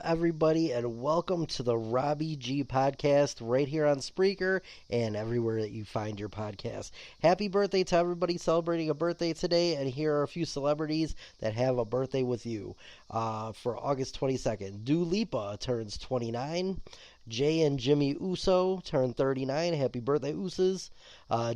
Everybody, and welcome to the Robbie.G podcast right here on Spreaker and everywhere that you find your podcast. Happy birthday to everybody celebrating a birthday today, and here are a few celebrities that have a birthday with you. For August 22nd, Dua Lipa turns 29. Jay and Jimmy Uso turn 39. Happy birthday, Usos.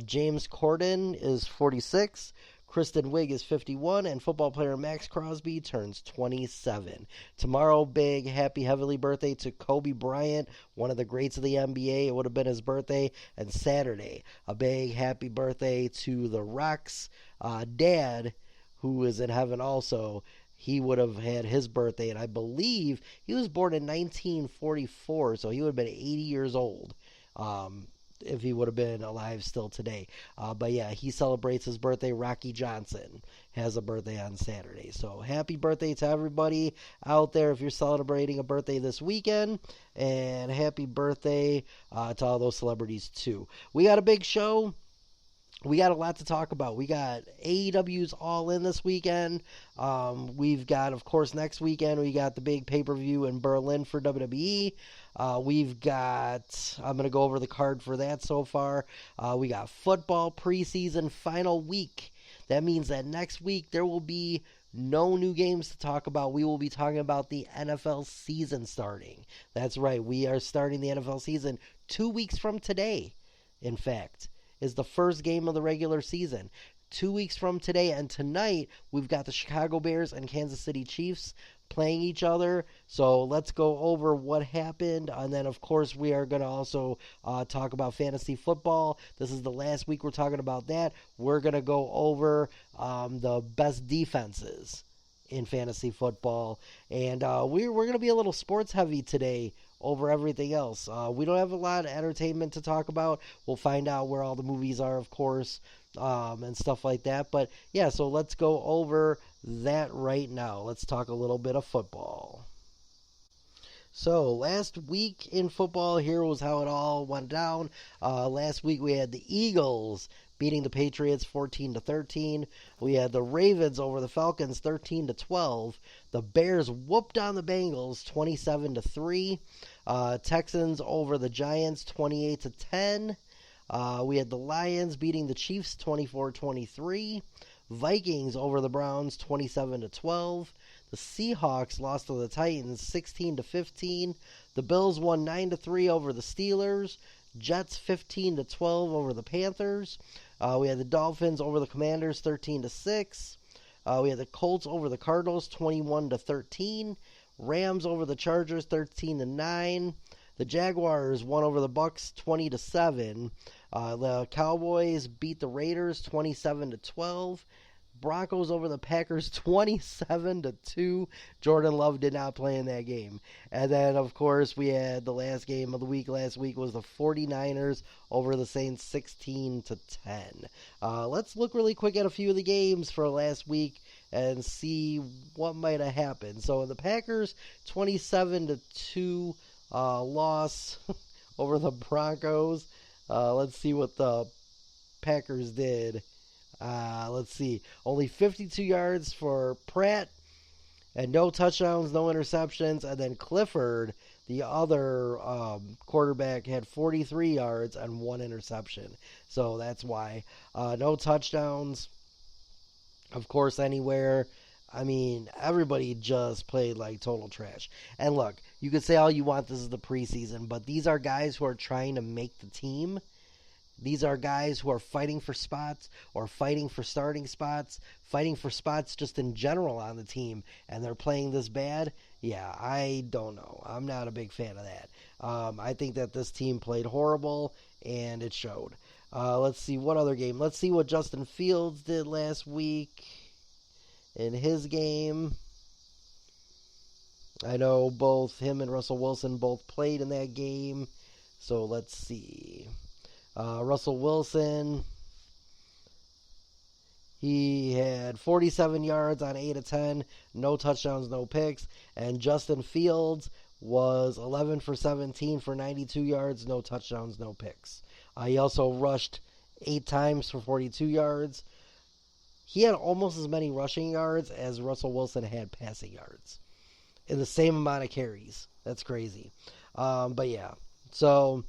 James Corden is 46. Kristen Wiig is 51, and football player Max Crosby turns 27. Tomorrow, big happy heavenly birthday to Kobe Bryant, one of the greats of the NBA. It would have been his birthday. And Saturday, a big happy birthday to The Rock's dad, who is in heaven also. He would have had his birthday, and I believe he was born in 1944, so he would have been 80 years old. If he would have been alive still today. But yeah, he celebrates his birthday. Rocky Johnson has a birthday on Saturday. So happy birthday to everybody out there if you're celebrating a birthday this weekend. And happy birthday to all those celebrities too. We got a big show. We got a lot to talk about. We got AEW's All In this weekend. We've got, of course, next weekend, we got the big pay-per-view in Berlin for WWE. We've got, I'm going to go over the card for that so far. We got football preseason final week. That means that next week there will be no new games to talk about. We will be talking about the NFL season starting. That's right. We are starting the NFL season 2 weeks from today, in fact, is the first game of the regular season. 2 weeks from today, and tonight we've got the Chicago Bears and Kansas City Chiefs playing each other. So let's go over what happened, and then of course we are going to also talk about fantasy football. This is the last week we're talking about that. We're going to go over the best defenses in fantasy football, and we're going to be a little sports heavy today over everything else. We don't have a lot of entertainment to talk about. We'll find out where all the movies are, of course, and stuff like that. But yeah, so let's go over that right now. Let's talk a little bit of football. So last week in football, here was how it all went down. Last week we had the Eagles beating the Patriots 14-13. We had the Ravens over the Falcons 13-12. The Bears whooped on the Bengals 27-3. Texans over the Giants 28-10. We had the Lions beating the Chiefs 24-23. Vikings over the Browns 27-12. The Seahawks lost to the Titans 16-15. The Bills won 9-3 over the Steelers. Jets 15-12 over the Panthers. We had the Dolphins over the Commanders 13-6. We had the Colts over the Cardinals 21-13. Rams over the Chargers 13-9. The Jaguars won over the Bucks 20-7. The Cowboys beat the Raiders 27-12. Broncos over the Packers 27-2. Jordan Love did not play in that game. And then, of course, we had the last game of the week. Last week was the 49ers over the Saints 16-10. Let's look really quick at a few of the games for last week and see what might have happened. So the Packers 27-2 loss over the Broncos. Let's see what the Packers did. Let's see. Only 52 yards for Pratt and no touchdowns, no interceptions. And then Clifford, the other quarterback, had 43 yards and one interception. So that's why. No touchdowns, of course, anywhere. I mean, everybody just played like total trash. And look, you could say all you want, this is the preseason, but these are guys who are trying to make the team. These are guys who are fighting for spots or fighting for starting spots, fighting for spots just in general on the team, and they're playing this bad. Yeah, I don't know. I'm not a big fan of that. I think that this team played horrible, and it showed. Let's see, what other game? Let's see what Justin Fields did last week in his game. I know both him and Russell Wilson both played in that game, so let's see. Russell Wilson, he had 47 yards on 8 of 10, no touchdowns, no picks. And Justin Fields was 11 for 17 for 92 yards, no touchdowns, no picks. He also rushed 8 times for 42 yards. He had almost as many rushing yards as Russell Wilson had passing yards in the same amount of carries. That's crazy. But yeah, so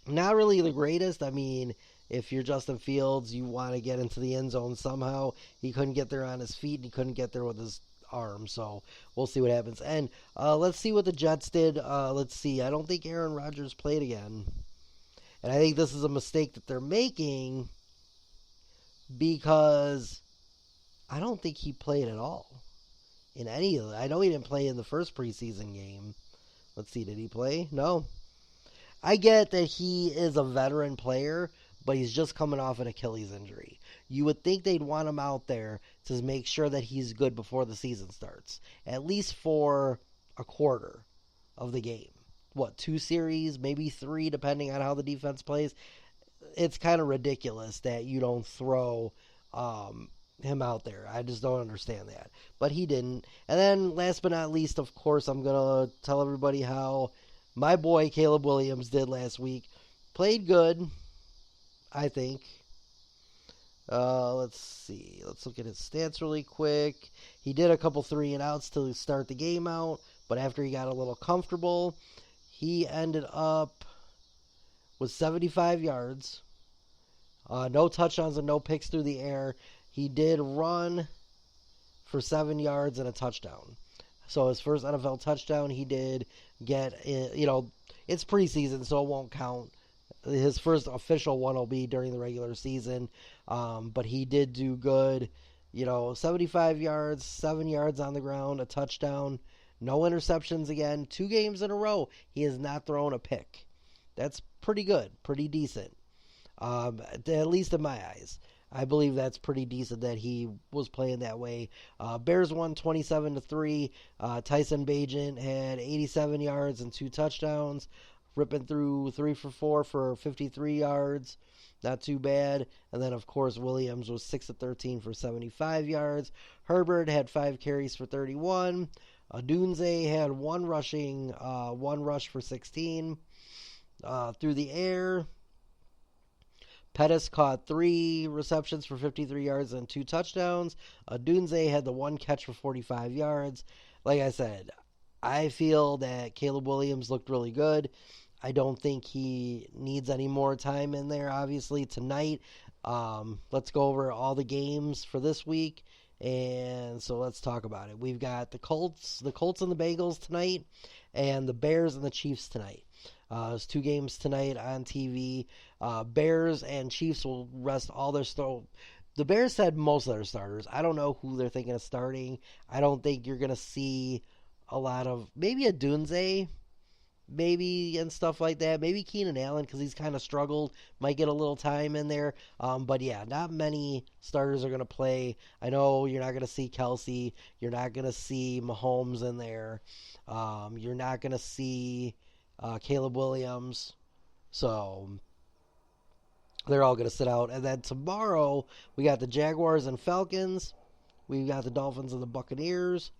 not really the greatest. I mean, if you're Justin Fields, you want to get into the end zone somehow. He couldn't get there on his feet, and he couldn't get there with his arm, so we'll see what happens. And let's see what the Jets did. Let's see. I don't think Aaron Rodgers played again. And I think this is a mistake that they're making because I don't think he played at all in any of it. I know he didn't play in the first preseason game. Let's see, did he play? No. I get that he is a veteran player, but he's just coming off an Achilles injury. You would think they'd want him out there to make sure that he's good before the season starts, at least for a quarter of the game. 2 series, maybe 3, depending on how the defense plays. It's kind of ridiculous that you don't throw him out there. I just don't understand that. But he didn't. And then, last but not least, of course, I'm going to tell everybody how my boy Caleb Williams did last week. Played good, I think. Let's see. Let's look at his stats really quick. He did a couple 3-and-outs to start the game out, but after he got a little comfortable, he ended up with 75 yards, no touchdowns and no picks through the air. He did run for 7 yards and a touchdown. So his first NFL touchdown, he did get, it's preseason, so it won't count. His first official one will be during the regular season, but he did do good. 75 yards, 7 yards on the ground, a touchdown, no interceptions again. 2 games in a row, he has not thrown a pick. That's pretty good, pretty decent, at least in my eyes. I believe that's pretty decent that he was playing that way. Bears won 27-3. Tyson Bagent had 87 yards and 2 touchdowns, ripping through 3 for 4 for 53 yards. Not too bad. And then, of course, Williams was 6 of 13 for 75 yards. Herbert had 5 carries for 31. Odunze had 1 rush for 16. Through the air, Pettis caught 3 receptions for 53 yards and 2 touchdowns. Odunze had the 1 catch for 45 yards. Like I said, I feel that Caleb Williams looked really good. I don't think he needs any more time in there, obviously, tonight. Let's go over all the games for this week, and so let's talk about it. We've got the Colts and the Bengals tonight, and the Bears and the Chiefs tonight. There's 2 games tonight on TV. Bears and Chiefs will rest all their The Bears had most of their starters. I don't know who they're thinking of starting. I don't think you're going to see a lot of, maybe a Dunze, maybe, and stuff like that. Maybe Keenan Allen, because he's kind of struggled. Might get a little time in there. But yeah, not many starters are going to play. I know you're not going to see Kelsey. You're not going to see Mahomes in there. You're not going to see Caleb Williams. So they're all going to sit out. And then tomorrow, we got the Jaguars and Falcons. We've got the Dolphins and the Buccaneers.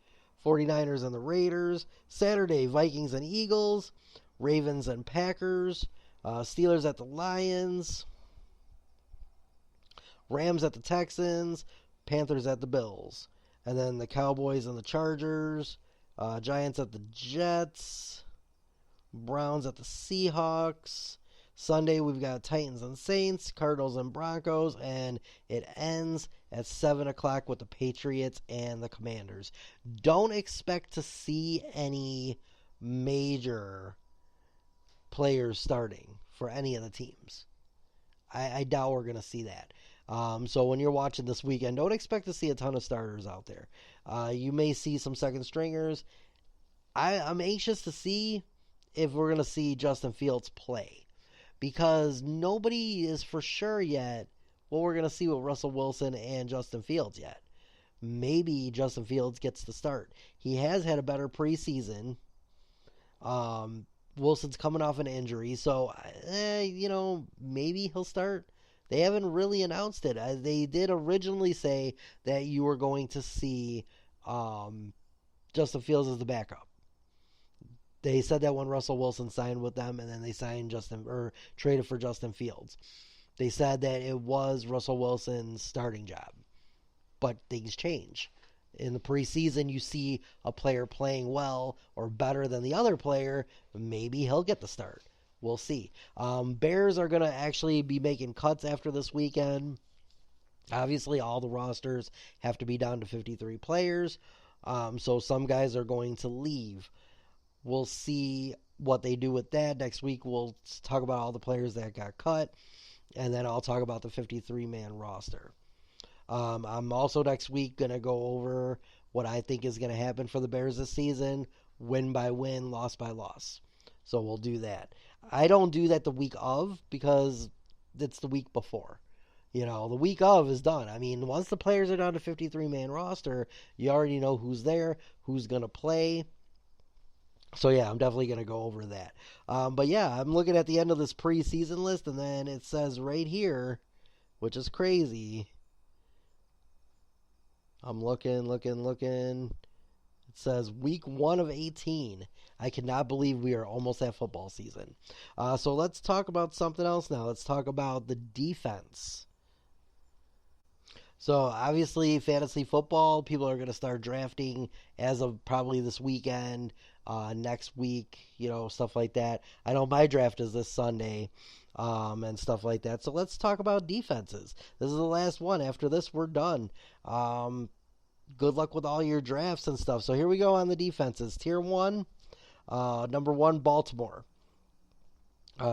49ers and the Raiders. Saturday, Vikings and Eagles. Ravens and Packers. Steelers at the Lions. Rams at the Texans. Panthers at the Bills. And then the Cowboys and the Chargers. Giants at the Jets. Browns at the Seahawks. Sunday, we've got Titans and Saints, Cardinals and Broncos, and it ends at 7 o'clock with the Patriots and the Commanders. Don't expect to see any major players starting for any of the teams. I doubt we're going to see that. So when you're watching this weekend, don't expect to see a ton of starters out there. You may see some second stringers. I'm anxious to see if we're going to see Justin Fields play, because nobody is for sure yet what we're going to see with Russell Wilson and Justin Fields yet. Maybe Justin Fields gets the start. He has had a better preseason. Wilson's coming off an injury, so maybe he'll start. They haven't really announced it. They did originally say that you were going to see Justin Fields as the backup. They said that when Russell Wilson signed with them, and then they traded for Justin Fields. They said that it was Russell Wilson's starting job, but things change. In the preseason, you see a player playing well or better than the other player, maybe he'll get the start. We'll see. Bears are going to actually be making cuts after this weekend. Obviously, all the rosters have to be down to 53 players, so some guys are going to leave. We'll see what they do with that. Next week, we'll talk about all the players that got cut, and then I'll talk about the 53-man roster. I'm also next week going to go over what I think is going to happen for the Bears this season, win by win, loss by loss. So we'll do that. I don't do that the week of because it's the week before. The week of is done. I mean, once the players are down to 53-man roster, you already know who's there, who's going to play. So, yeah, I'm definitely going to go over that. But, yeah, I'm looking at the end of this preseason list, and then it says right here, which is crazy. I'm looking. It says week 1 of 18. I cannot believe we are almost at football season. So let's talk about something else now. Let's talk about the defense. So obviously fantasy football, people are going to start drafting as of probably this weekend, next week, stuff like that. I know my draft is this Sunday. And stuff like that. So let's talk about defenses. This is the last one. After this, we're done. Good luck with all your drafts and stuff. So here we go on the defenses. Tier 1, number 1, Baltimore.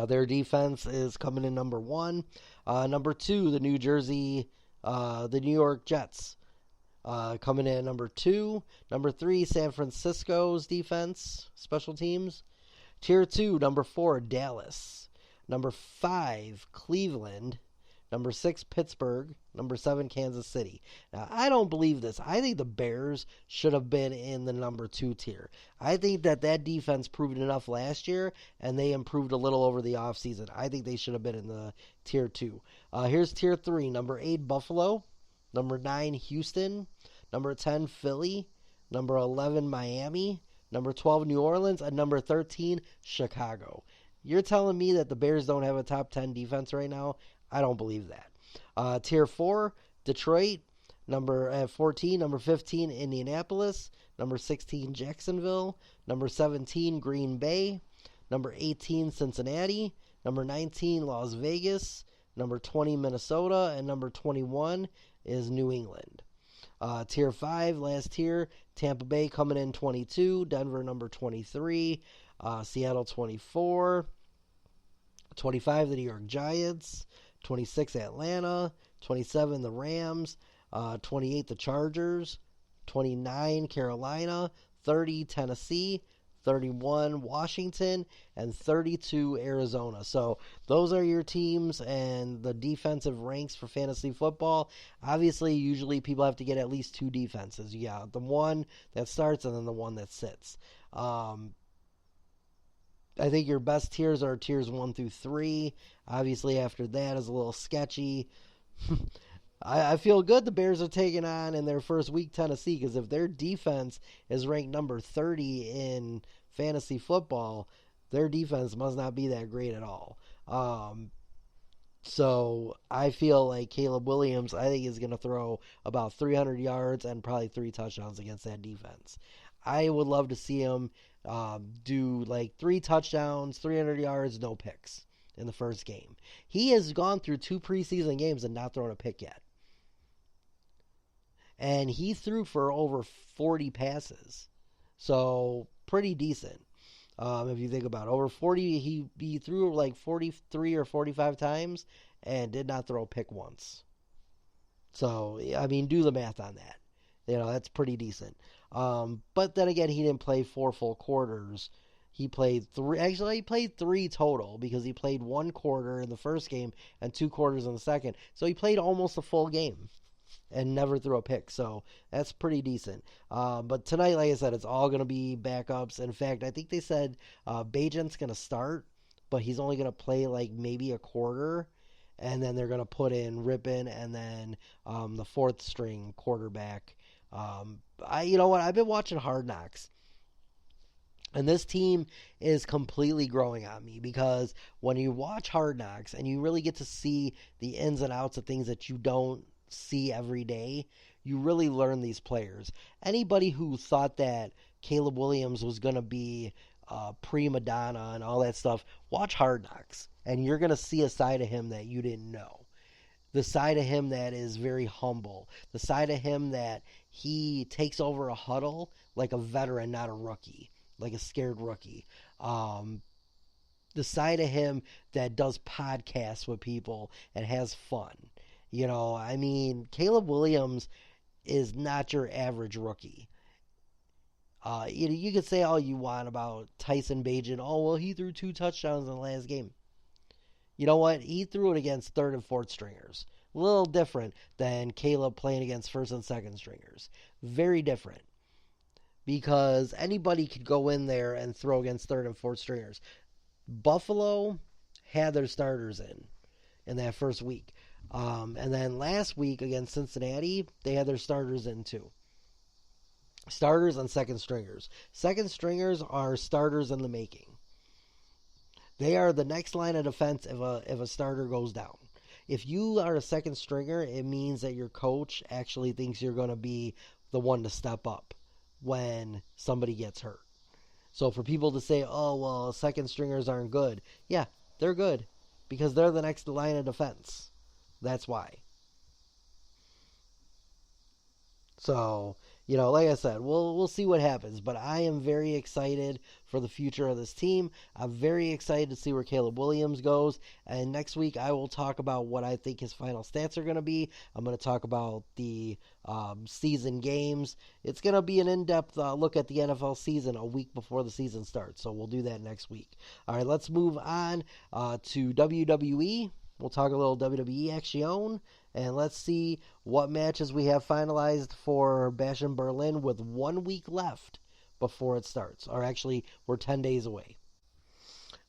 Their defense is coming in number 1. Number 2, the New York Jets. Coming in at number 2. Number 3, San Francisco's defense, special teams. Tier 2, number 4, Dallas. Number 5, Cleveland. Number 6, Pittsburgh. Number 7, Kansas City. Now, I don't believe this. I think the Bears should have been in the number 2 tier. I think that defense proved enough last year, and they improved a little over the offseason. I think they should have been in the tier 2. Here's tier 3. Number 8, Buffalo. Number 9, Houston. Number 10, Philly. Number 11, Miami. Number 12, New Orleans. And number 13, Chicago. You're telling me that the Bears don't have a top 10 defense right now? I don't believe that. Tier 4, Detroit. At 14, number 15, Indianapolis. Number 16, Jacksonville. Number 17, Green Bay. Number 18, Cincinnati. Number 19, Las Vegas. Number 20, Minnesota. And number 21 is New England. Tier 5, last tier, Tampa Bay coming in 22. Denver number 23. Seattle 24. 25, the New York Giants. 26, Atlanta. 27, the Rams. 28, the Chargers. 29, Carolina. 30, Tennessee. 31, Washington. And 32, Arizona. So those are your teams and the defensive ranks for fantasy football. Obviously, usually people have to get at least 2 defenses. You got the one that starts and then the one that sits. I think your best tiers are tiers 1 through 3. Obviously, after that is a little sketchy. I feel good the Bears are taking on in their first week Tennessee, because if their defense is ranked number 30 in fantasy football, their defense must not be that great at all. So I feel like Caleb Williams, I think, is going to throw about 300 yards and probably 3 touchdowns against that defense. I would love to see him do like 3 touchdowns, 300 yards, no picks in the first game. He has gone through 2 preseason games and not thrown a pick yet. And he threw for over 40 passes. So pretty decent. If you think about it, over 40, he threw like 43 or 45 times and did not throw a pick once. So, I mean, do the math on that. That's pretty decent. But then again, he didn't play 4 full quarters. He played three. Actually, he played 3 total because he played 1 quarter in the first game and 2 quarters in the second. So he played almost a full game and never threw a pick. So that's pretty decent. But tonight, like I said, it's all going to be backups. In fact, I think they said Bajent's going to start, but he's only going to play like maybe a quarter. And then they're going to put in Rippon and then the 4th-string quarterback. You know what? I've been watching Hard Knocks. And this team is completely growing on me because when you watch Hard Knocks and you really get to see the ins and outs of things that you don't see every day, you really learn these players. Anybody who thought that Caleb Williams was going to be prima donna and all that stuff, watch Hard Knocks. And you're going to see a side of him that you didn't know. The side of him that is very humble. The side of him that he takes over a huddle like a veteran, not a rookie. Like a scared rookie. The side of him that does podcasts with people and has fun. I mean, Caleb Williams is not your average rookie. You could say all you want about Tyson Bagent. Oh, well, he threw 2 touchdowns in the last game. You know what? He threw it against 3rd and 4th stringers. A little different than Caleb playing against 1st and 2nd stringers. Very different. Because anybody could go in there and throw against 3rd and 4th stringers. Buffalo had their starters in that first week. And then last week against Cincinnati, they had their starters in too. Starters and 2nd stringers. 2nd stringers are starters in the making. They are the next line of defense if a starter goes down. If you are a 2nd stringer, it means that your coach actually thinks you're going to be the one to step up when somebody gets hurt. So for people to say, oh, well, 2nd stringers aren't good. Yeah, they're good because they're the next line of defense. That's why. So, like I said, we'll see what happens. But I am very excited for the future of this team. I'm very excited to see where Caleb Williams goes. And next week, I will talk about what I think his final stats are going to be. I'm going to talk about the season games. It's going to be an in-depth look at the NFL season a week before the season starts. So we'll do that next week. All right, let's move on to WWE. We'll talk a little WWE action. And let's see what matches we have finalized for Bash in Berlin with 1 week left before it starts. Or actually, we're 10 days away.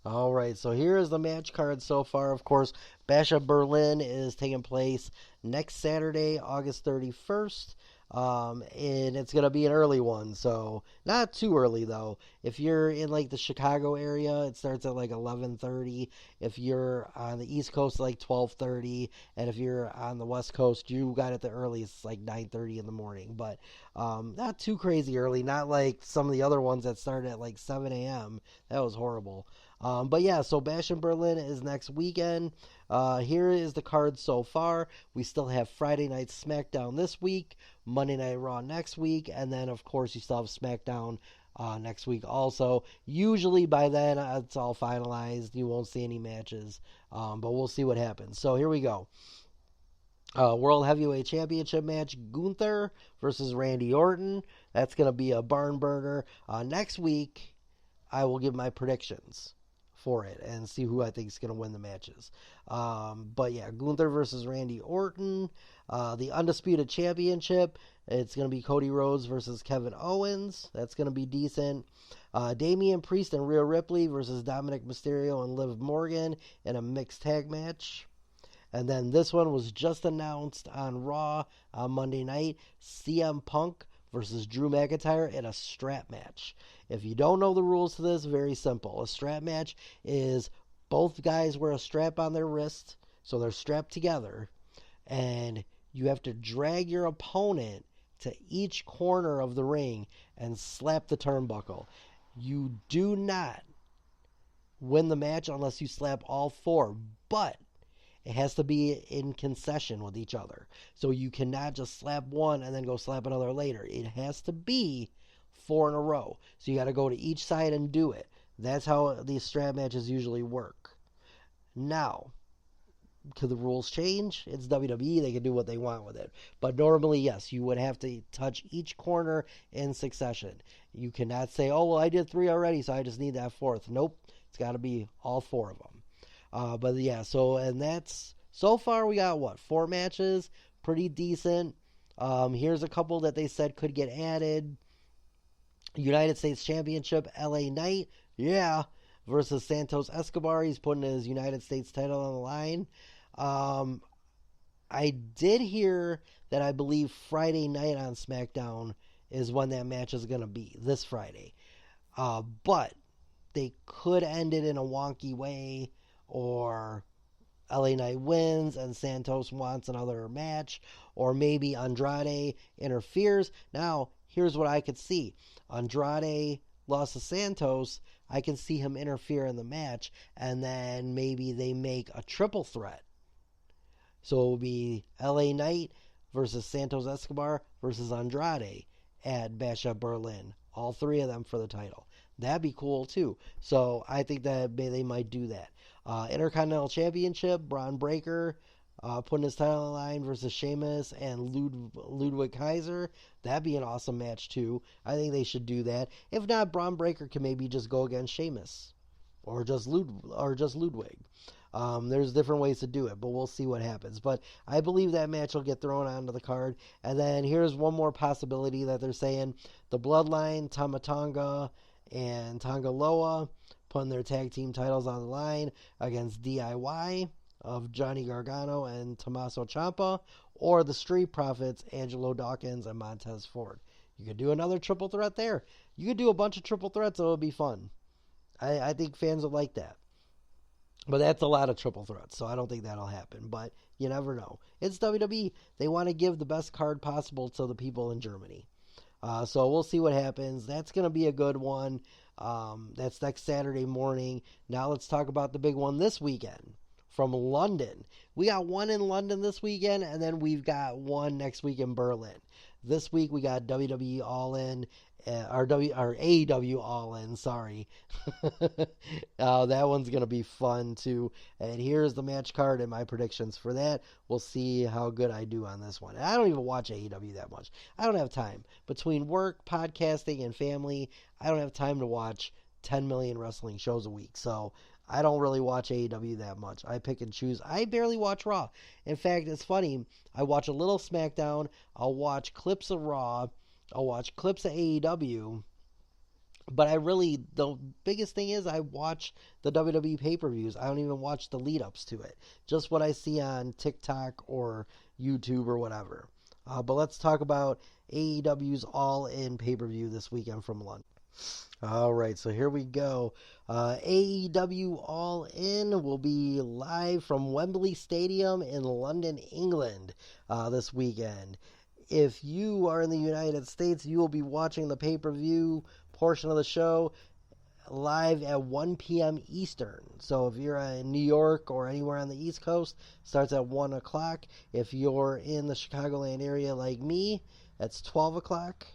All right, so here is the match card so far. Of course, Bash in Berlin is taking place next Saturday, August 31st. And it's going to be an early one, so not too early though. If you're in like the Chicago area, it starts at like 11:30. If you're on the East Coast, like 12:30, and if you're on the West Coast, you got it the earliest, like 9:30 in the morning. But not too crazy early, not like some of the other ones that started at like 7 a.m. That was horrible. But yeah, so Bash in Berlin is next weekend. Here is the card so far. We still have Friday Night SmackDown this week, Monday Night Raw next week, and then, of course, you still have SmackDown next week also. Usually by then, it's all finalized. You won't see any matches, but we'll see what happens. So here we go. World Heavyweight Championship match, Gunther versus Randy Orton. That's going to be a barn burner. Next week, I will give my predictions for it and see who I think is going to win the matches. But yeah, Gunther versus Randy Orton. The Undisputed Championship, it's going to be Cody Rhodes versus Kevin Owens. That's going to be decent. Damian Priest and Rhea Ripley versus Dominic Mysterio and Liv Morgan in a mixed tag match. And then this one was just announced on Raw on Monday night. CM Punk versus Drew McIntyre in a strap match. If you don't know the rules to this, very simple. A strap match is both guys wear a strap on their wrist, so they're strapped together, and you have to drag your opponent to each corner of the ring and slap the turnbuckle. You do not win the match unless you slap all 4, but it has to be in concession with each other. So you cannot just slap one and then go slap another later. It has to be 4 in a row. So you got to go to each side and do it. That's how these strap matches usually work. Now, could the rules change? It's WWE. They can do what they want with it. But normally, yes, you would have to touch each corner in succession. You cannot say, oh, well, I did 3 already, so I just need that 4th. Nope. It's got to be all 4 of them. But yeah, and that's, so far we got, 4 matches? Pretty decent. Here's a couple that they said could get added. United States Championship, LA Knight. Yeah. Versus Santos Escobar. He's putting his United States title on the line. I did hear that I believe Friday night on SmackDown is when that match is going to be, this Friday. But they could end it in a wonky way, or LA Knight wins and Santos wants another match, or maybe Andrade interferes. Now, here's what I could see. Andrade lost to Santos. I can see him interfere in the match, and then maybe they make a triple threat. So it will be LA Knight versus Santos Escobar versus Andrade at Bash at Berlin. All 3 of them for the title. That'd be cool too. So I think that they might do that. Intercontinental Championship, Braun Breaker putting his title on the line versus Sheamus and Ludwig Kaiser. That'd be an awesome match too. I think they should do that. If not, Braun Breaker can maybe just go against Sheamus or just Ludwig. There's different ways to do it, but we'll see what happens. But I believe that match will get thrown onto the card. And then here's one more possibility that they're saying. The Bloodline, Tama Tonga and Tonga Loa putting their tag team titles on the line against DIY of Johnny Gargano and Tommaso Ciampa, or the Street Profits, Angelo Dawkins and Montez Ford. You could do another triple threat there. You could do a bunch of triple threats, so it would be fun. I think fans would like that. But that's a lot of triple threats, so I don't think that'll happen. But you never know. It's WWE. They want to give the best card possible to the people in Germany. So we'll see what happens. That's going to be a good one. That's next Saturday morning. Now let's talk about the big one this weekend from London. We got one in London this weekend, and then we've got one next week in Berlin. This week we got WWE All In, or AEW All In, sorry. That one's going to be fun too. And here's the match card and my predictions for that. We'll see how good I do on this one. And I don't even watch AEW that much. I don't have time. Between work, podcasting, and family, I don't have time to watch 10 million wrestling shows a week. So I don't really watch AEW that much. I pick and choose. I barely watch Raw. In fact, it's funny. I watch a little SmackDown. I'll watch clips of Raw. I'll watch clips of AEW. But the biggest thing is I watch the WWE pay-per-views. I don't even watch the lead-ups to it. Just what I see on TikTok or YouTube or whatever. But let's talk about AEW's All In pay-per-view this weekend from London. All right, so here we go. AEW All In will be live from Wembley Stadium in London, England this weekend. If you are in the United States, you will be watching the pay-per-view portion of the show live at 1 p.m. Eastern. So if you're in New York or anywhere on the East Coast, starts at 1 o'clock. If you're in the Chicagoland area like me, it's 12 o'clock.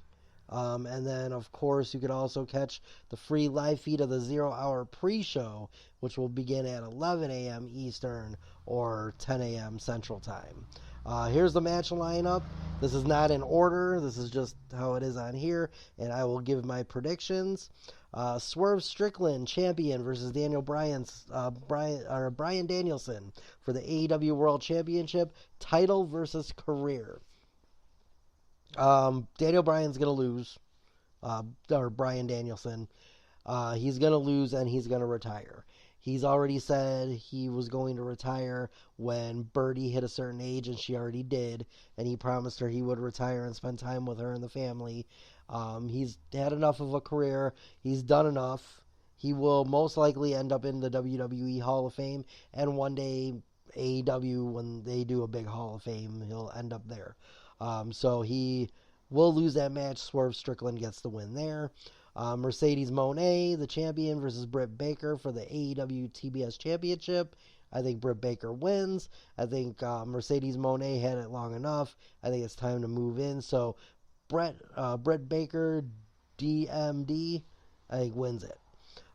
And then, of course, you can also catch the free live feed of the 0 Hour pre-show, which will begin at 11 a.m. Eastern or 10 a.m. Central Time. Here's the match lineup. This is not in order. This is just how it is on here, and I will give my predictions. Swerve Strickland, champion, versus Brian Danielson for the AEW World Championship, title versus career. Daniel Bryan's going to lose, or Bryan Danielson. He's going to lose and he's going to retire. He's already said he was going to retire when Birdie hit a certain age, and she already did, and he promised her he would retire and spend time with her and the family. He's had enough of a career. He's done enough. He will most likely end up in the WWE Hall of Fame, and one day AEW, when they do a big Hall of Fame, he'll end up there. So he will lose that match. Swerve Strickland gets the win there. Mercedes Moné, the champion, versus Britt Baker for the AEW TBS Championship. I think Britt Baker wins. I think Mercedes Moné had it long enough. I think it's time to move in. So Britt Baker, DMD, I think wins it.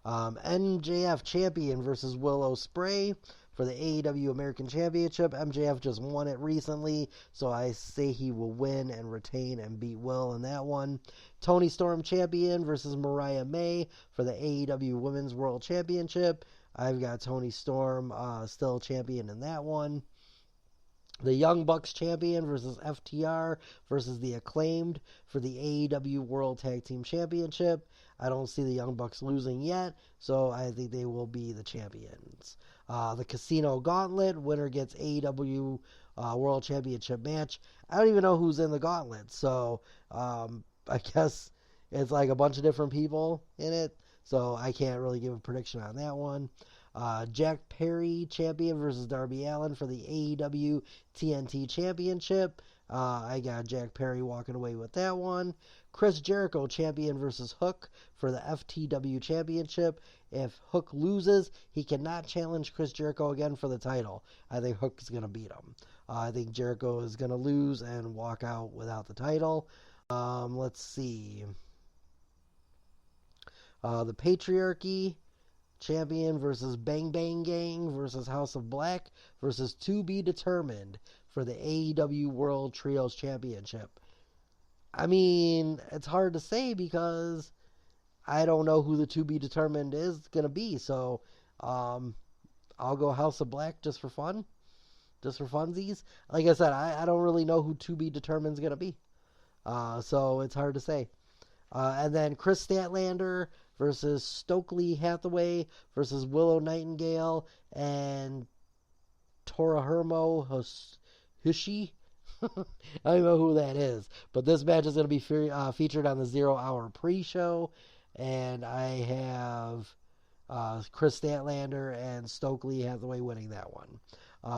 MJF champion versus Will Ospreay for the AEW American Championship. MJF just won it recently, so I say he will win and retain and beat Will in that one. Toni Storm champion versus Mariah May for the AEW Women's World Championship. I've got Toni Storm still champion in that one. The Young Bucks champion versus FTR versus the Acclaimed for the AEW World Tag Team Championship. I don't see the Young Bucks losing yet, so I think they will be the champions. The Casino Gauntlet, winner gets AEW World Championship match. I don't even know who's in the gauntlet, so I guess it's like a bunch of different people in it, so I can't really give a prediction on that one. Jack Perry, champion versus Darby Allin for the AEW TNT Championship. I got Jack Perry walking away with that one. Chris Jericho, champion versus Hook for the FTW Championship. If Hook loses, he cannot challenge Chris Jericho again for the title. I think Hook is going to beat him. I think Jericho is going to lose and walk out without the title. Let's see. The Patriarchy, champion versus Bang Bang Gang versus House of Black versus To Be Determined for the AEW World Trios Championship. I mean, it's hard to say because I don't know who the To Be Determined is going to be. So I'll go House of Black just for fun. Just for funsies. Like I said, I don't really know who To Be Determined is going to be. So it's hard to say. And then Chris Statlander versus Stokely Hathaway versus Willow Nightingale and Torahermo Hushi. I don't know who that is, but this match is going to be featured on the 0 Hour pre-show, and I have Chris Statlander and Stokely Hathaway winning that one,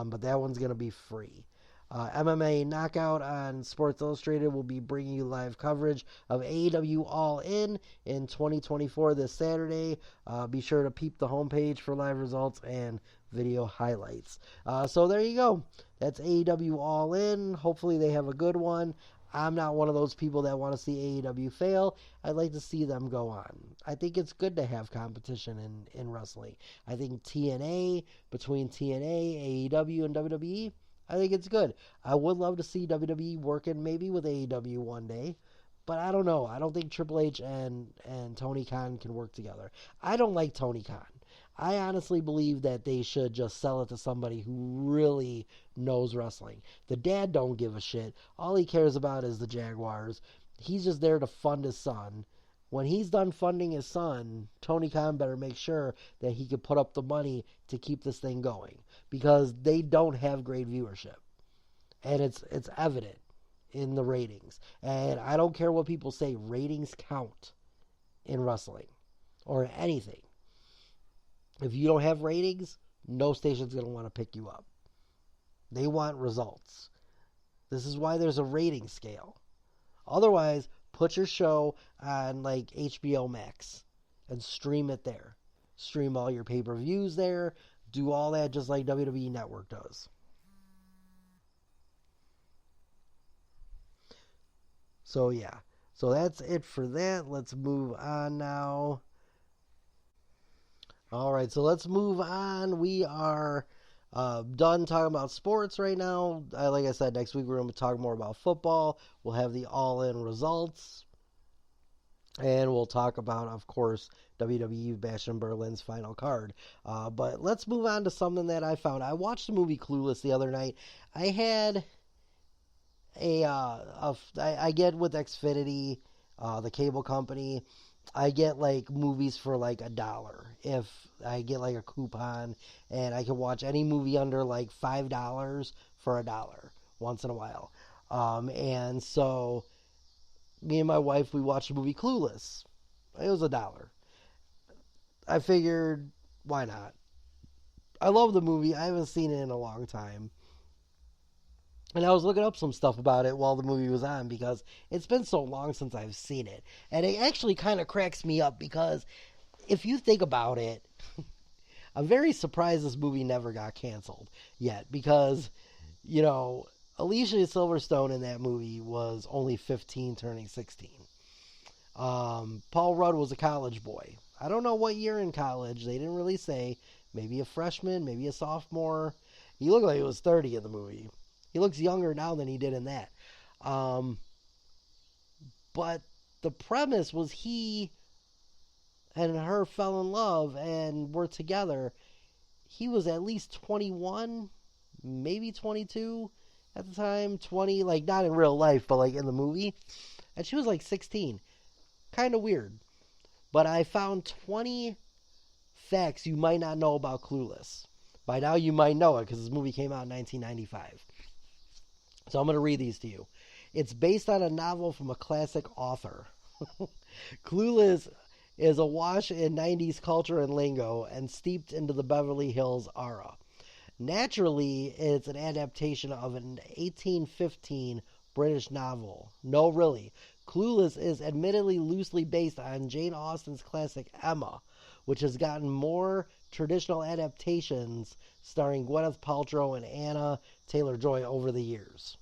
but that one's going to be free. MMA Knockout on Sports Illustrated will be bringing you live coverage of AEW All In 2024 this Saturday. Be sure to peep the homepage for live results and video highlights. So there you go. That's AEW All In. Hopefully they have a good one. I'm not one of those people that want to see AEW fail. I'd like to see them go on. I think it's good to have competition in wrestling. I think between TNA, AEW, and WWE, I think it's good. I would love to see WWE working maybe with AEW one day, but I don't know. I don't think Triple H and Tony Khan can work together. I don't like Tony Khan. I honestly believe that they should just sell it to somebody who really knows wrestling. The dad don't give a shit. All he cares about is the Jaguars. He's just there to fund his son. When he's done funding his son, Tony Khan better make sure that he can put up the money to keep this thing going, because they don't have great viewership. And it's evident in the ratings. And I don't care what people say, ratings count in wrestling or anything. If you don't have ratings, no station's going to want to pick you up. They want results. This is why there's a rating scale. Otherwise, put your show on like HBO Max and stream it there. Stream all your pay-per-views there. Do all that just like WWE Network does. So yeah. So that's it for that. Let's move on now. All right, so let's move on. We are done talking about sports right now. Like I said, next week we're going to talk more about football. We'll have the all-in results. And we'll talk about, of course, WWE Bash in Berlin's final card. But let's move on to something that I found. I watched the movie Clueless the other night. I had I get with Xfinity, the cable company, I get like movies for like $1 if I get like a coupon, and I can watch any movie under like $5 for $1 once in a while. And so me and my wife, we watched the movie Clueless. It was $1. I figured, why not? I love the movie. I haven't seen it in a long time. And I was looking up some stuff about it while the movie was on because it's been so long since I've seen it. And it actually kind of cracks me up because if you think about it, I'm very surprised this movie never got canceled yet because, you know, Alicia Silverstone in that movie was only 15 turning 16. Paul Rudd was a college boy. I don't know what year in college. They didn't really say. Maybe a freshman, maybe a sophomore. He looked like he was 30 in the movie. He looks younger now than he did in that. Um, but the premise was he and her fell in love and were together. He was at least 21, maybe 22 at the time. 20, like not in real life, but like in the movie. And she was like 16. Kind of weird. But I found 20 facts you might not know about Clueless. By now you might know it because this movie came out in 1995. So I'm going to read these to you. It's based on a novel from a classic author. Clueless is awash in 90s culture and lingo and steeped into the Beverly Hills aura. Naturally, it's an adaptation of an 1815 British novel. No, really. Clueless is admittedly loosely based on Jane Austen's classic Emma, which has gotten more traditional adaptations starring Gwyneth Paltrow and Anna Taylor-Joy over the years.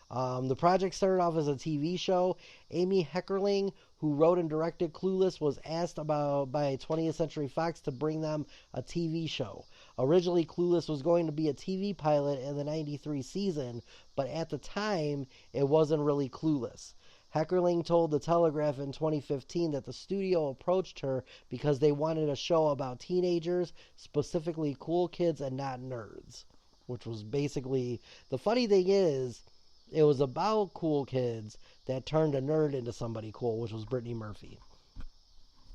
The project started off as a TV show. Amy Heckerling, who wrote and directed Clueless, was asked by 20th Century Fox to bring them a TV show. Originally, Clueless was going to be a TV pilot in the 93 season, but at the time, it wasn't really Clueless. Heckerling told The Telegraph in 2015 that the studio approached her because they wanted a show about teenagers, specifically cool kids and not nerds. Which was basically... The funny thing is, it was about cool kids that turned a nerd into somebody cool, which was Brittany Murphy.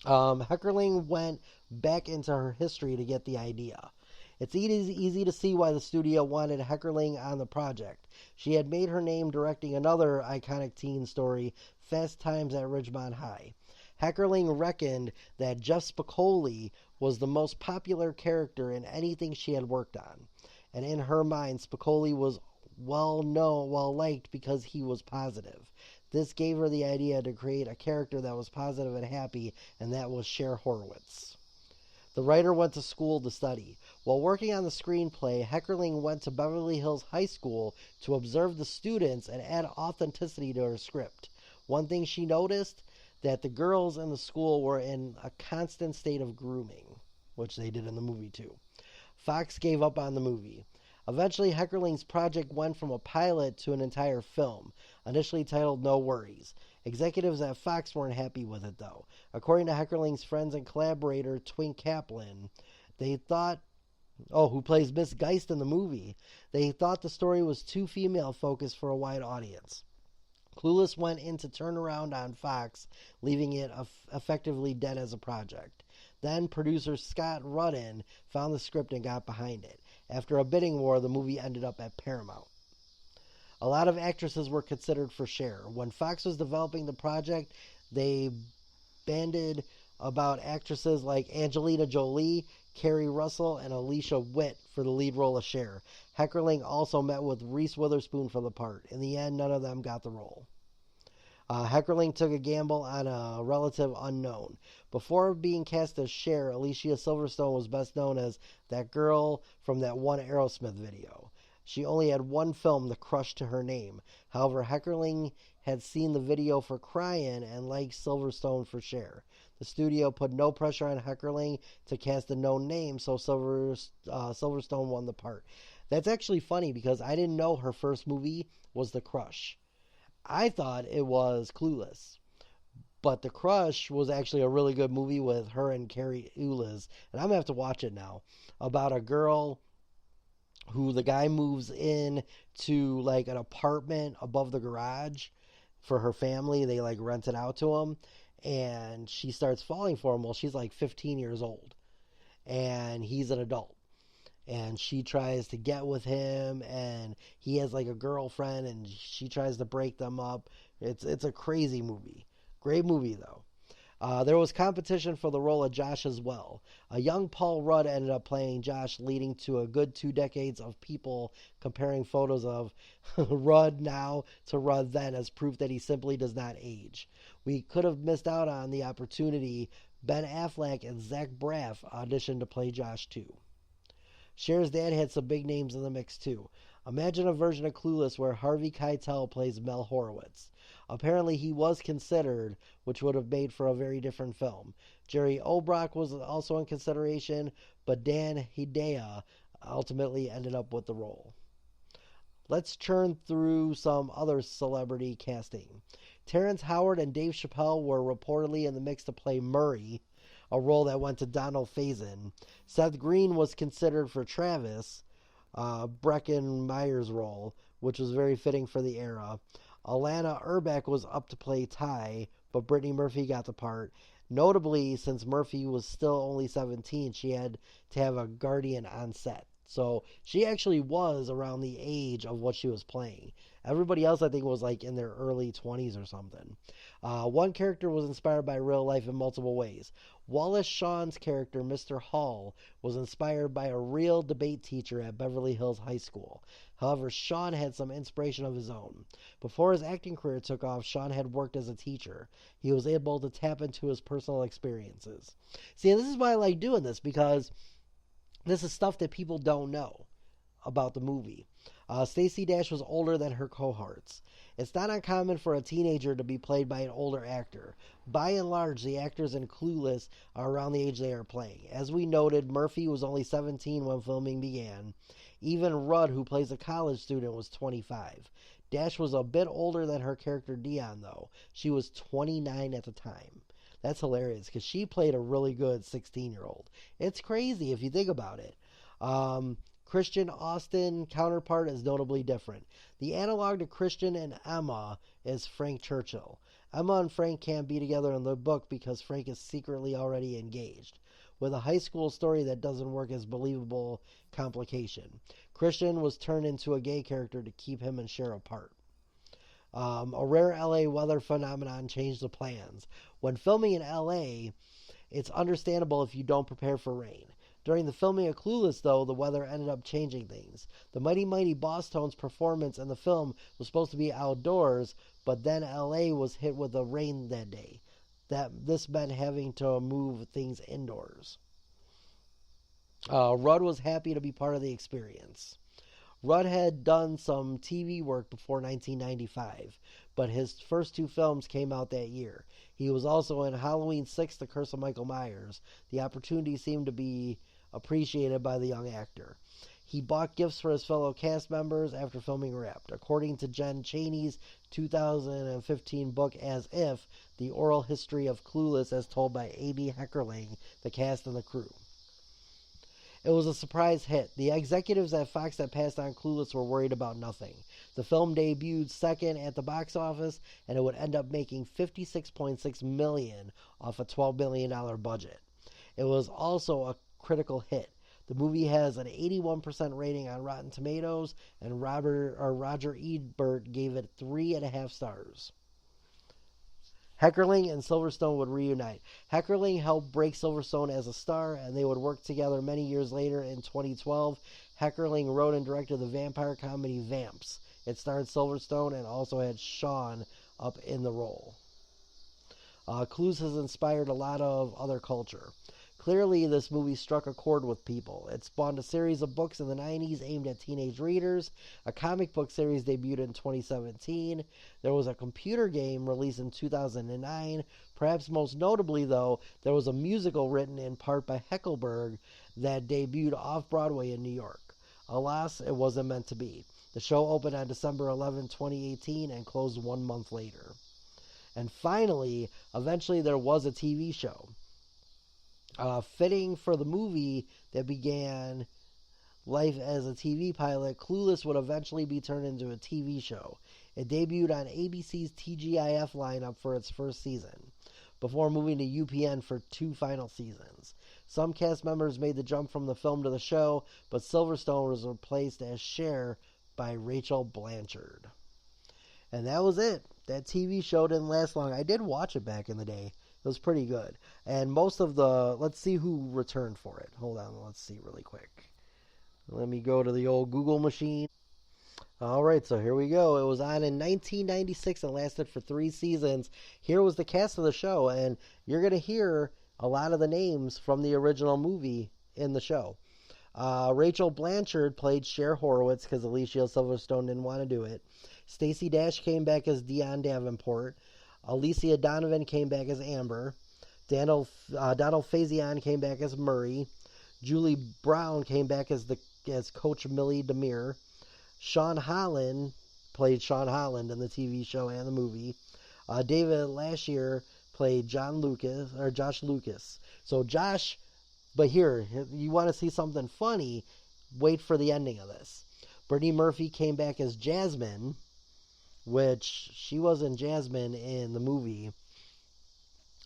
Heckerling went back into her history to get the idea. It's easy to see why the studio wanted Heckerling on the project. She had made her name directing another iconic teen story, Fast Times at Ridgemont High. Heckerling reckoned that Jeff Spicoli was the most popular character in anything she had worked on. And in her mind, Spicoli was well liked because he was positive. This gave her the idea to create a character that was positive and happy, and that was Cher Horowitz. The writer went to school to study. While working on the screenplay, Heckerling went to Beverly Hills High School to observe the students and add authenticity to her script. One thing she noticed, that the girls in the school were in a constant state of grooming, which they did in the movie too. Fox gave up on the movie. Eventually, Heckerling's project went from a pilot to an entire film, initially titled No Worries. Executives at Fox weren't happy with it, though. According to Heckerling's friends and collaborator, Twink Kaplan, who plays Miss Geist in the movie, they thought the story was too female-focused for a wide audience. Clueless went into turnaround on Fox, leaving it effectively dead as a project. Then producer Scott Rudin found the script and got behind it. After a bidding war, the movie ended up at Paramount. A lot of actresses were considered for Cher. When Fox was developing the project, they banded about actresses like Angelina Jolie, Kerry Russell, and Alicia Witt for the lead role of Cher. Heckerling also met with Reese Witherspoon for the part. In the end, none of them got the role. Heckerling took a gamble on a relative unknown. Before being cast as Cher, Alicia Silverstone was best known as that girl from that one Aerosmith video. She only had one film, The Crush, to her name. However, Heckerling had seen the video for Cryin' and liked Silverstone for Cher. The studio put no pressure on Heckerling to cast a known name, so Silverstone won the part. That's actually funny because I didn't know her first movie was The Crush. I thought it was Clueless. But The Crush was actually a really good movie with her and Carrie Ulis. And I'm going to have to watch it now. About a girl who the guy moves in to like an apartment above the garage for her family. They like rent it out to him. And she starts falling for him. Well, she's like 15 years old. And he's an adult. And she tries to get with him, and he has like a girlfriend, and she tries to break them up. It's a crazy movie. Great movie, though. There was competition for the role of Josh as well. A young Paul Rudd ended up playing Josh, leading to a good 2 decades of people comparing photos of Rudd now to Rudd then as proof that he simply does not age. We could have missed out on the opportunity. Ben Affleck and Zach Braff auditioned to play Josh too. Cher's dad had some big names in the mix too. Imagine a version of Clueless where Harvey Keitel plays Mel Horowitz. Apparently, he was considered, which would have made for a very different film. Jerry Orbach was also in consideration, but Dan Hedaya ultimately ended up with the role. Let's churn through some other celebrity casting. Terrence Howard and Dave Chappelle were reportedly in the mix to play Murray, a role that went to Donald Faison. Seth Green was considered for Travis, Breckin Meyer's role, which was very fitting for the era. Alana Urbeck was up to play Ty, but Brittany Murphy got the part. Notably, since Murphy was still only 17, she had to have a guardian on set. So she actually was around the age of what she was playing. Everybody else, I think, was like in their early 20s or something. One character was inspired by real life in multiple ways. Wallace Shawn's character, Mr. Hall, was inspired by a real debate teacher at Beverly Hills High School. However, Shawn had some inspiration of his own. Before his acting career took off, Shawn had worked as a teacher. He was able to tap into his personal experiences. See, and this is why I like doing this, because this is stuff that people don't know about the movie. Stacey Dash was older than her cohorts. It's not uncommon for a teenager to be played by an older actor. By and large, the actors in Clueless are around the age they are playing. As we noted, Murphy was only 17 when filming began. Even Rudd, who plays a college student, was 25. Dash was a bit older than her character Dion, though. She was 29 at the time. That's hilarious because she played a really good 16-year-old. It's crazy if you think about it. Christian Austin counterpart is notably different. The analog to Christian and Emma is Frank Churchill. Emma and Frank can't be together in the book because Frank is secretly already engaged, with a high school story that doesn't work as believable complication. Christian was turned into a gay character to keep him and Cher apart. A rare LA weather phenomenon changed the plans. When filming in LA, it's understandable if you don't prepare for rain. During the filming of Clueless, though, the weather ended up changing things. The Mighty Mighty Boss Tones performance in the film was supposed to be outdoors, but then LA was hit with a rain that day. This meant having to move things indoors. Rudd was happy to be part of the experience. Rudd had done some TV work before 1995, but his first two films came out that year. He was also in Halloween 6, The Curse of Michael Myers. The opportunity seemed to be appreciated by the young actor. He bought gifts for his fellow cast members after filming wrapped. According to Jen Chaney's 2015 book, As If, The Oral History of Clueless as told by A.B. Heckerling, the cast and the crew. It was a surprise hit. The executives at Fox that passed on Clueless were worried about nothing. The film debuted second at the box office, and it would end up making $56.6 million off a $12 million budget. It was also a critical hit. The movie has an 81% rating on Rotten Tomatoes, and Roger Ebert gave it 3.5 stars. Heckerling and Silverstone would reunite. Heckerling helped break Silverstone as a star, and they would work together many years later. In 2012, Heckerling wrote and directed the vampire comedy Vamps. It starred Silverstone and also had Shawn up in the role. Clues has inspired a lot of other culture. Clearly, this movie struck a chord with people. It spawned a series of books in the 90s aimed at teenage readers. A comic book series debuted in 2017. There was a computer game released in 2009. Perhaps most notably, though, there was a musical written in part by Heckelberg that debuted off-Broadway in New York. Alas, it wasn't meant to be. The show opened on December 11, 2018 and closed 1 month later. And finally, eventually there was a TV show. Fitting for the movie that began life as a TV pilot, Clueless would eventually be turned into a TV show. It debuted on ABC's TGIF lineup for its first season, before moving to UPN for 2 final seasons. Some cast members made the jump from the film to the show, but Silverstone was replaced as Cher by Rachel Blanchard. And that was it. That TV show didn't last long. I did watch it back in the day. It was pretty good. And most of the... Let's see who returned for it. Hold on. Let's see really quick. Let me go to the old Google machine. All right, so here we go. It was on in 1996 and lasted for 3 seasons. Here was the cast of the show, and you're going to hear a lot of the names from the original movie in the show. Rachel Blanchard played Cher Horowitz because Alicia Silverstone didn't want to do it. Stacey Dash came back as Dion Davenport. Alicia Donovan came back as Amber. Donald Faison came back as Murray. Julie Brown came back as Coach Millie Demir. Sean Holland played Sean Holland in the TV show and the movie. David Lashier played Josh Lucas. So Josh, but here, you want to see something funny, wait for the ending of this. Brittany Murphy came back as Jasmine, which she wasn't Jasmine in the movie,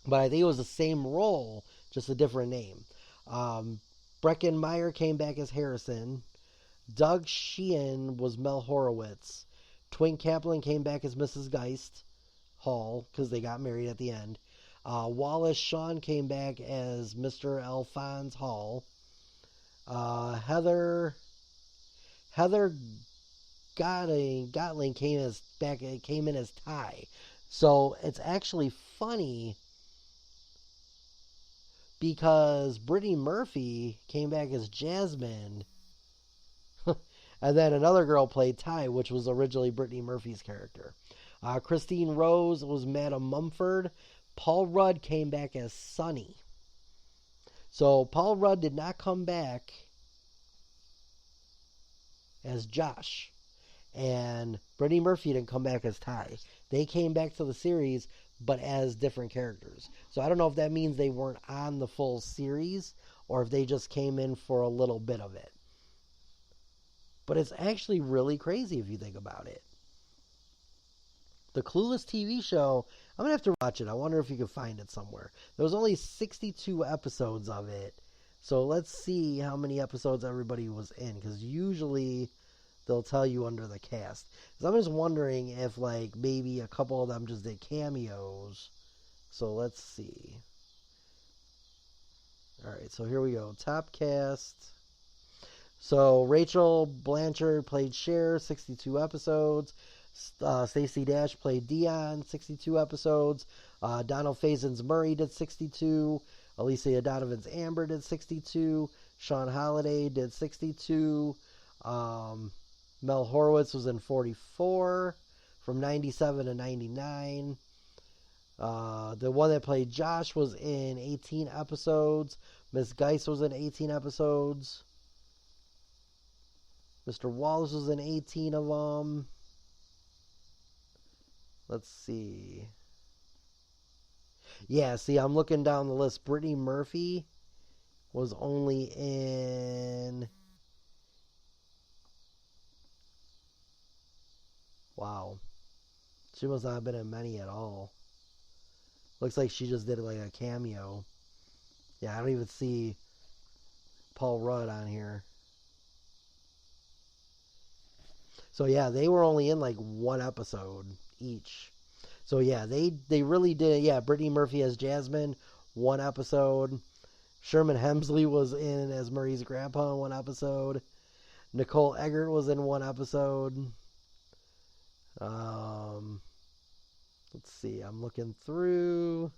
but I think it was the same role, just a different name. Brecken Meyer came back as Harrison. Doug Sheehan was Mel Horowitz. Twink Kaplan came back as Mrs. Geist Hall because they got married at the end. Wallace Shawn came back as Mr. Alphonse Hall. Heather Gotling came in as Ty. So it's actually funny because Brittany Murphy came back as Jasmine, and then another girl played Ty, which was originally Brittany Murphy's character. Christine Rose was Madame Mumford. Paul Rudd came back as Sonny. So Paul Rudd did not come back as Josh. And Brittany Murphy didn't come back as Ty. They came back to the series, but as different characters. So I don't know if that means they weren't on the full series, or if they just came in for a little bit of it. But it's actually really crazy if you think about it. The Clueless TV show, I'm going to have to watch it. I wonder if you can find it somewhere. There was only 62 episodes of it. So let's see how many episodes everybody was in. Because usually they'll tell you under the cast. So I'm just wondering if like maybe a couple of them just did cameos. So let's see. Alright, so here we go. Top cast. So Rachel Blanchard played Cher, 62 episodes. Stacey Dash played Dion, 62 episodes. Donald Faison's Murray did 62. Alicia Donovan's Amber did 62. Sean Holiday did 62. Mel Horowitz was in 44 from 97 to 99. The one that played Josh was in 18 episodes. Miss Geist was in 18 episodes. Mr. Wallace was in 18 of them. Let's see. Yeah, see, I'm looking down the list. Brittany Murphy was only in... Wow. She must not have been in many at all. Looks like she just did like a cameo. Yeah, I don't even see Paul Rudd on here. So yeah, they were only in like one episode each. So yeah, they really did. Yeah, Brittany Murphy as Jasmine, one episode. Sherman Hemsley was in as Murray's grandpa in one episode. Nicole Eggert was in one episode. Let's see. I'm looking through.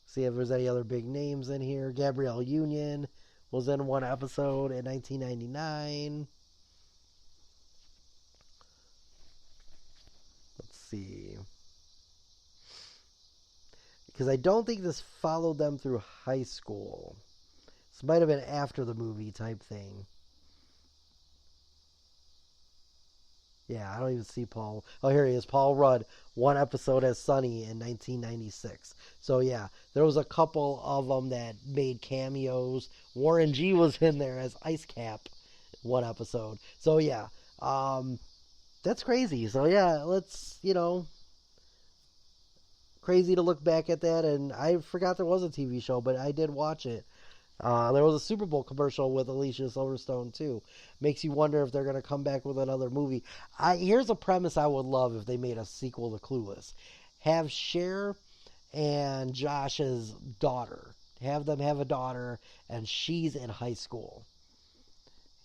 See if there's any other big names in here. Gabrielle Union was in one episode in 1999. Let's see. Because I don't think this followed them through high school. This might have been after the movie type thing. Yeah, I don't even see Paul. Oh, here he is. Paul Rudd. One episode as Sonny in 1996. So, yeah, there was a couple of them that made cameos. Warren G was in there as Ice Cap. One episode. So, yeah. That's crazy. So, yeah, let's, crazy to look back at that. And I forgot there was a TV show, but I did watch it. There was a Super Bowl commercial with Alicia Silverstone, too. Makes you wonder if they're going to come back with another movie. Here's a premise I would love if they made a sequel to Clueless. Have Cher and Josh's daughter. Have them have a daughter, and she's in high school.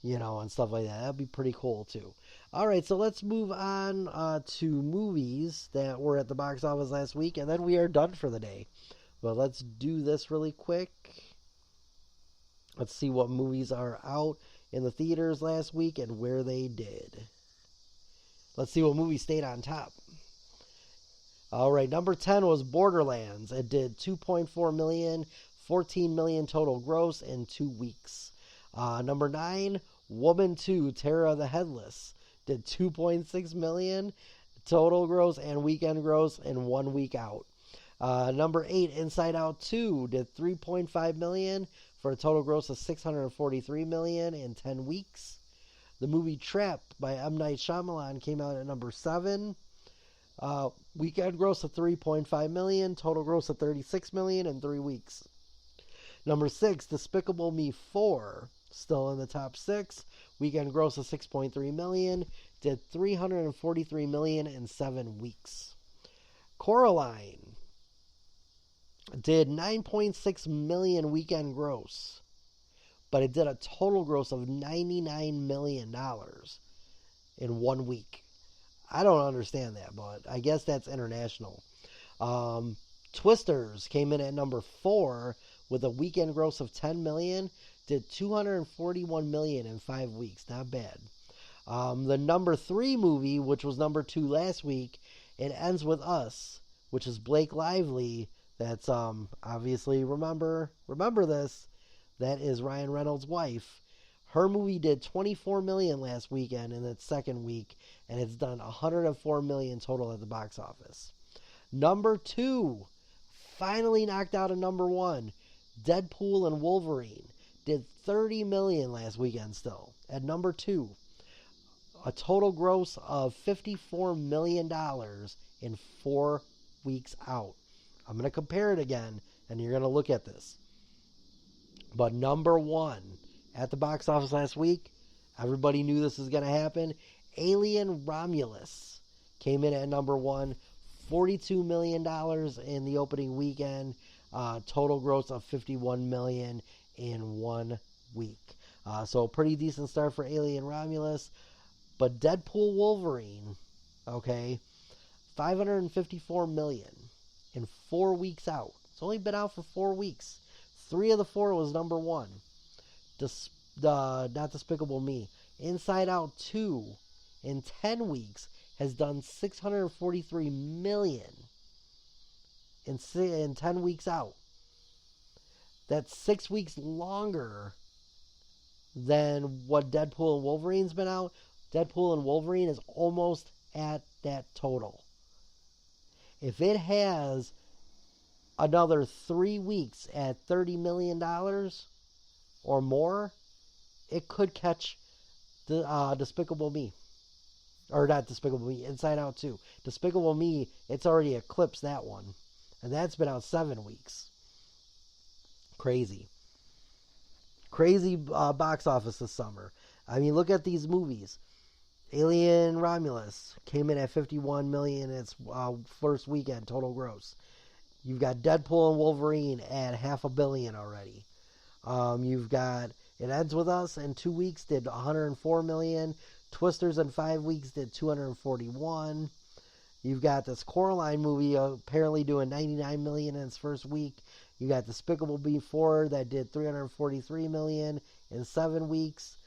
And stuff like that. That'd be pretty cool, too. All right, so let's move on to movies that were at the box office last week, and then we are done for the day. But let's do this really quick. Let's see what movies are out in the theaters last week and where they did. Let's see what movie stayed on top. All right, number 10 was Borderlands. It did 2.4 million, 14 million total gross in 2 weeks. Number 9, Woman 2, Terror of the Headless. Did 2.6 million total gross and weekend gross in 1 week out. Number 8, Inside Out 2, did 3.5 million for a total gross of 643 million in 10 weeks. The movie Trapped by M. Night Shyamalan came out at number 7. Weekend gross of 3.5 million, total gross of 36 million in 3 weeks. Number 6, Despicable Me 4, still in the top 6. Weekend gross of 6.3 million, did 343 million in 7 weeks. Coraline did 9.6 million weekend gross, but it did a total gross of $99 million in 1 week. I don't understand that, but I guess that's international. Twisters came in at number 4 with a weekend gross of 10 million, did 241 million in 5 weeks. Not bad. The number 3 movie, which was number 2 last week, It Ends With Us, which is Blake Lively. That's obviously remember this. That is Ryan Reynolds' wife. Her movie did 24 million last weekend in its second week, and it's done 104 million total at the box office. Number 2, finally knocked out of number 1, Deadpool and Wolverine. Did 30 million last weekend still at number 2. A total gross of $54 million in 4 weeks out. I'm going to compare it again, and you're going to look at this. But number 1 at the box office last week, everybody knew this was going to happen. Alien Romulus came in at number 1, $42 million in the opening weekend. Total gross of $51 million in 1 week. So a pretty decent start for Alien Romulus. But Deadpool Wolverine, okay, $554 million in 4 weeks out. It's only been out for 4 weeks. 3 of the 4 was number 1. Not Despicable Me. Inside Out 2 in 10 weeks has done $643 million in 10 weeks out. That's 6 weeks longer than what Deadpool and Wolverine's been out. Deadpool and Wolverine is almost at that total. If it has another 3 weeks at $30 million or more, it could catch the Despicable Me. Or not Despicable Me, Inside Out 2. Despicable Me, it's already eclipsed that one. And that's been out 7 weeks. Crazy box office this summer. I mean, look at these movies. Alien Romulus came in at 51 million in its first weekend total gross. You've got Deadpool and Wolverine at $500 million already. You've got It Ends With Us in 2 weeks did 104 million. Twisters in 5 weeks did 241. You've got this Coraline movie apparently doing 99 million in its first week. You got Despicable Me 4 that did 343 million in 7 weeks.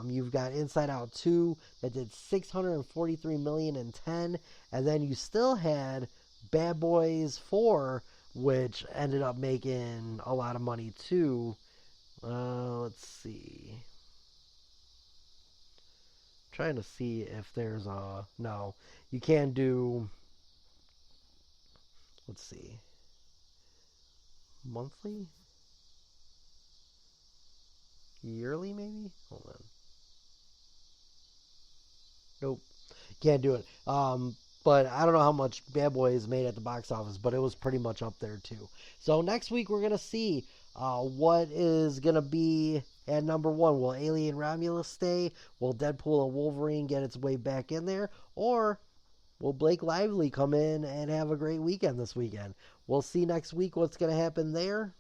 You've got Inside Out 2 that did 643 million in 10. And then you still had Bad Boys 4, which ended up making a lot of money too. Let's see. Trying to see if there's a... No, you can do... Let's see. Monthly? Yearly, maybe? Hold on. Nope. Can't do it. But I don't know how much Bad Boys made at the box office, but it was pretty much up there too. So next week we're going to see what is going to be at number 1. Will Alien Romulus stay? Will Deadpool and Wolverine get its way back in there? Or will Blake Lively come in and have a great weekend this weekend? We'll see next week what's going to happen there.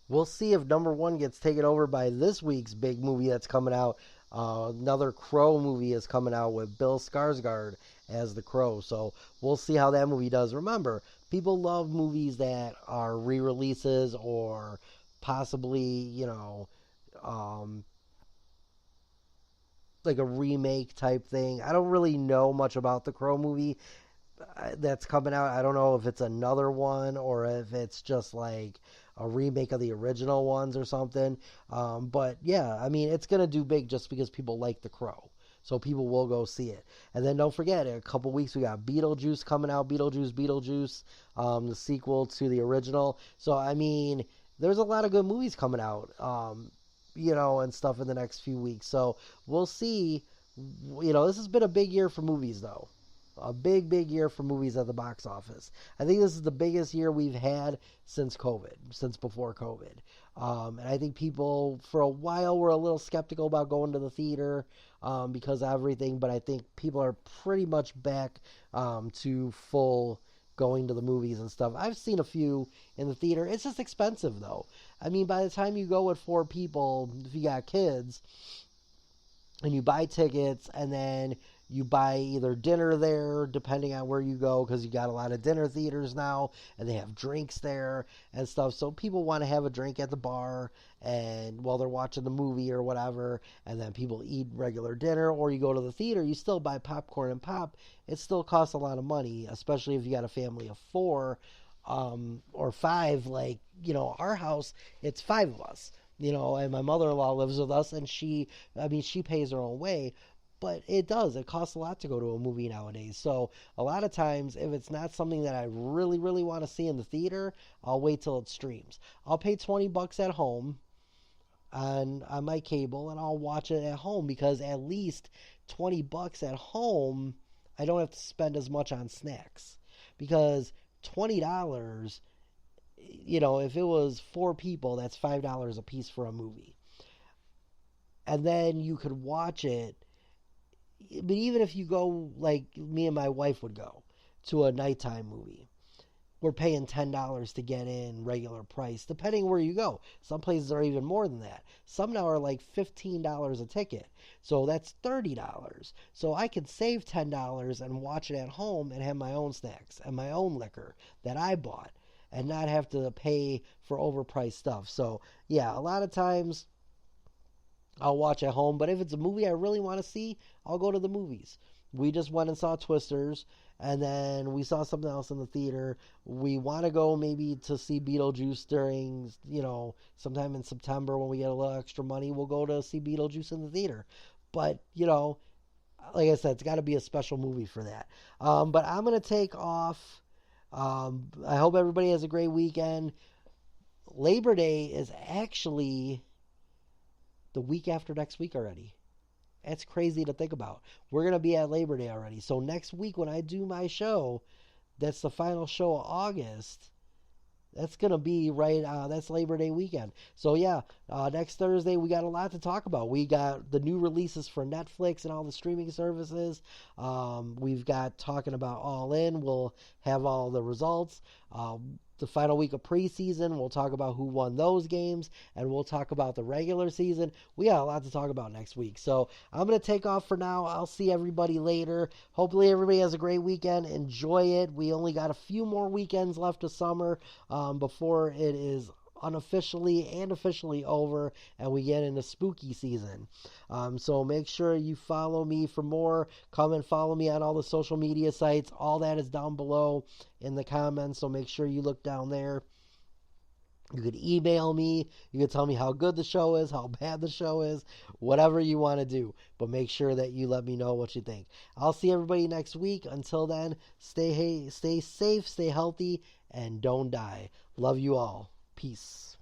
We'll see if number 1 gets taken over by this week's big movie that's coming out. Another Crow movie is coming out with Bill Skarsgård as the Crow. So we'll see how that movie does. Remember, people love movies that are re-releases or possibly, like a remake type thing. I don't really know much about the Crow movie that's coming out. I don't know if it's another one or if it's just like a remake of the original ones or something. But yeah, I mean, it's going to do big just because people like The Crow. So people will go see it. And then don't forget, in a couple weeks, we got Beetlejuice coming out. Beetlejuice, the sequel to the original. So, I mean, there's a lot of good movies coming out, and stuff in the next few weeks. So we'll see. This has been a big year for movies, though. A big, big year for movies at the box office. I think this is the biggest year we've had since before COVID. And I think people, for a while, were a little skeptical about going to the theater because of everything, but I think people are pretty much back to full going to the movies and stuff. I've seen a few in the theater. It's just expensive, though. I mean, by the time you go with 4 people, if you got kids, and you buy tickets, and then you buy either dinner there, depending on where you go, because you got a lot of dinner theaters now, and they have drinks there and stuff. So people want to have a drink at the bar and while they're watching the movie or whatever, and then people eat regular dinner, or you go to the theater, you still buy popcorn and pop. It still costs a lot of money, especially if you got a family of 4 or 5. Like, our house, it's 5 of us. And my mother-in-law lives with us, and she pays her own way. But it costs a lot to go to a movie nowadays. So a lot of times, if it's not something that I really, really want to see in the theater, I'll wait till it streams. I'll pay $20 at home on my cable, and I'll watch it at home, because at least $20 at home, I don't have to spend as much on snacks. Because $20, if it was 4 people, that's $5 a piece for a movie. And then you could watch it. But even if you go, like me and my wife would go to a nighttime movie, we're paying $10 to get in regular price, depending where you go. Some places are even more than that. Some now are like $15 a ticket. So that's $30. So I could save $10 and watch it at home and have my own snacks and my own liquor that I bought and not have to pay for overpriced stuff. So yeah, a lot of times I'll watch at home, but if it's a movie I really want to see, I'll go to the movies. We just went and saw Twisters, and then we saw something else in the theater. We want to go maybe to see Beetlejuice during, sometime in September when we get a little extra money. We'll go to see Beetlejuice in the theater. But, like I said, it's got to be a special movie for that. But I'm going to take off. I hope everybody has a great weekend. Labor Day is actually the week after next week already. That's crazy to think about. We're going to be at Labor Day already. So next week when I do my show, that's the final show of August. That's going to be that's Labor Day weekend. So yeah, next Thursday we got a lot to talk about. We got the new releases for Netflix and all the streaming services. We've got talking about All In. We'll have all the results. The final week of preseason, we'll talk about who won those games, and we'll talk about the regular season. We got a lot to talk about next week. So I'm going to take off for now. I'll see everybody later. Hopefully everybody has a great weekend. Enjoy it. We only got a few more weekends left of summer before it is unofficially and officially over and we get into spooky season. So make sure you follow me for more. Come and follow me on all the social media sites. All that is down below in the comments, so make sure you look down there. You could email me. You could tell me how good the show is, how bad the show is, whatever you want to do. But make sure that you let me know what you think. I'll see everybody next week. Until then, stay safe, stay healthy, and don't die. Love you all. Peace.